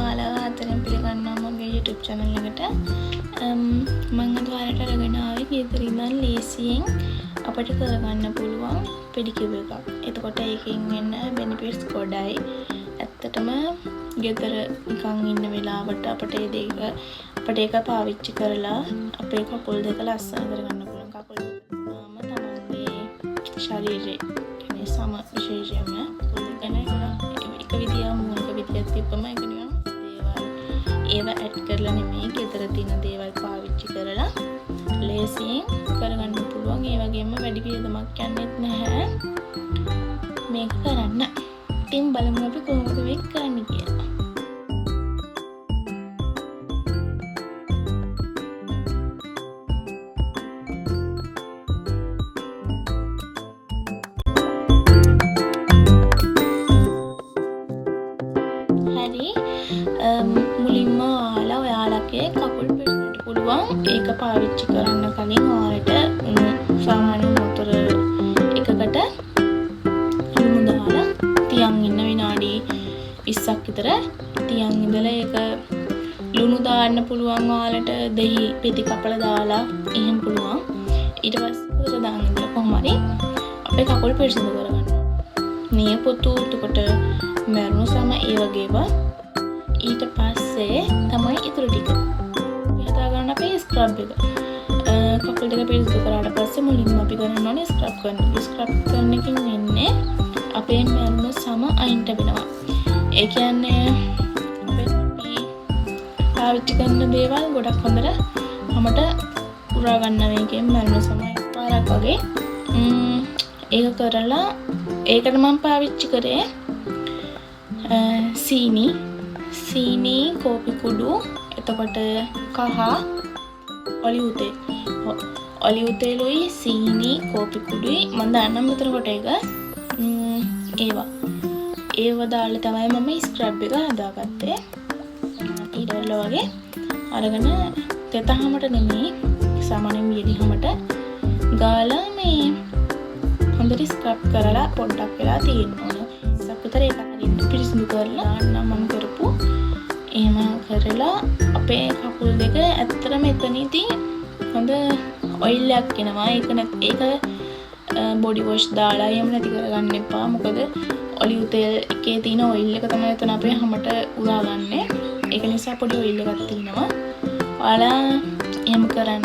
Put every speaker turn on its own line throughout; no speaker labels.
ඔයාලා අතරින් පිළිගන්නවා මගේ YouTube channel එකට. මම අද ඔයාලට අරගෙන ආවේ ගෙදර ඉඳන් ලේසියෙන් අපිට කරගන්න පුළුවන් pedicure එකක්. එතකොට ඒකෙන් වෙන benefits ගොඩයි. ඇත්තටම ගෙදර නිකන් ඉන්න වෙලාවට අපිට ඒක පාවිච්චි කරලා අපේ කකුල් දෙක ලස්සන කරගන්න පුළුවන්. කකුල් දෙකම තමන්ගේ ශරීරයේ කියන්නේ සම විශේෂයෙන්ම එක විදියක් මූලික විදියක් තිබ්බම ඒක නිකන් ඒව ඇඩ් කරලා නෙමෙයි ගෙදර තියෙන දේවල් පාවිච්චි කරලා ලේසියෙන් කරගන්න පුළුවන්. ඒ වගේම වැඩි වියදමක් යන්නේත් නැහැ මේක කරන්න. ඉතින් බලමු අපි කොහොමද මේක කරන්නේ කියලා. මුලින්ම ඔයාලගේ කකුල් පිරිසට පුළුවන් ඒක පාවිච්චි කරන්න කලින් ඔයාලට සාමාන්‍ය මොතර එකකට ලුණු දාලා තියන් ඉන්න විනාඩි 20ක් විතර තියන් ඉඳලා ඒක ලුණු දාන්න පුළුවන් ඔයාලට දෙහි පිටි කපලා දාලා එහෙම පුළුවන්. ඊට පස්සේ උඩ දාන්න ඉන්න කොහොම හරි අපේ කකුල් පිරිසිදු කරගන්න. නියපොතු උඩට මරණු සම ඒ වගේම ඊට පස්සේ තමයි ඉතුරු ටික හදා ගන්න අපේ ස්ක්‍රබ් එක. කකුල් දෙක පිරිසිදු කරාට පස්සේ මුලින්ම අපි කරන්න ඕනේ ස්ක්‍රබ් කරන්න. ස්ක්‍රබ් කරන එකකින් වෙන්නේ අපේ මරණ සම අයින්ට වෙනවා. ඒ කියන්නේ අපි පාවිච්චි කරන දේවල් ගොඩක් හොඳට අපට උරා ගන්න මේකෙන් මරණ සමයි පාරක් වගේ. ඒක කරලා ඒකට මම පාවිච්චි කරේ සීනි කෝපි කුඩු එතකොට කහ ඔලිව් තෙලුයි සීනි කෝපි කුඩුයි මම දාන්නම් මෙතන කොට එක ඒව දාලා තමයි මම ස්ක්‍රබ් එක හදාගත්තේ. ඊටවල වගේ අරගෙන තෙතහමට නෙමෙයි සාමාන්‍යයෙන් වියදිහමට ගාලා මේ හොඳට ස්ක්‍රබ් කරලා පොඩ්ඩක් වෙලා තියෙන්න ඕන. සක්විතර ඒක හරියට පිරිසිදු කරලා දාන්න මම කරපු එහෙම කරලා අපේ කකුල් දෙක ඇත්තටම එතනදී හොඳ ඔයිල් එකක් එනවා. ඒක බොඩි වොෂ් දාලා එහෙම නැති කරගන්න එපා. මොකද ඔලිව් තෙල් එකේ තියෙන ඔයිල් එක තමයි එතන අපේ හැමට උරාගන්නේ. ඒක නිසා පොඩි ඔයිල් එකක් තියෙනවා. ඔයාලා එහෙම කරන්න.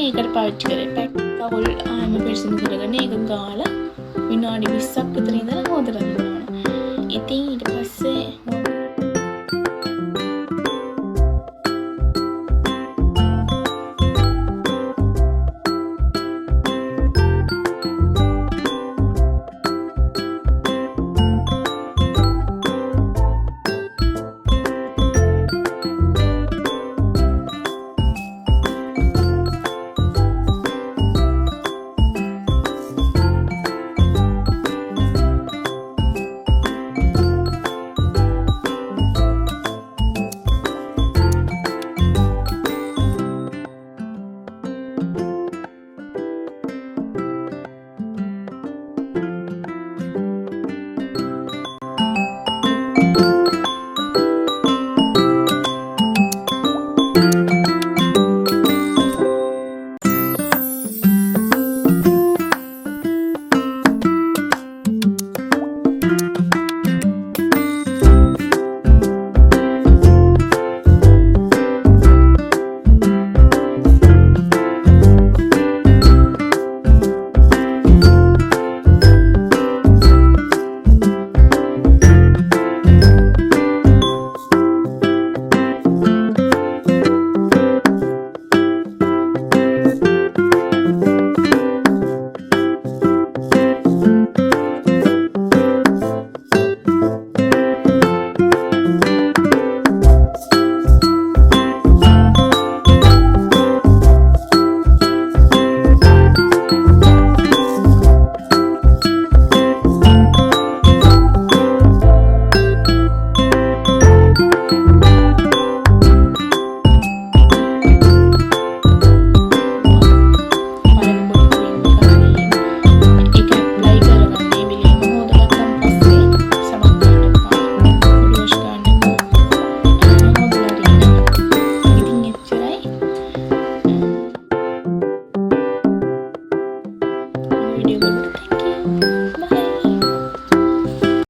ඒකට පාවිච්චි කරේ. කකුල් ආයෙම පිරිසිදු කරගෙන ඒක ගාලා විනාඩි 20ක් විතර ඉඳලා හොදලා දෙනවා. ඉතින් ඊට පස්සේ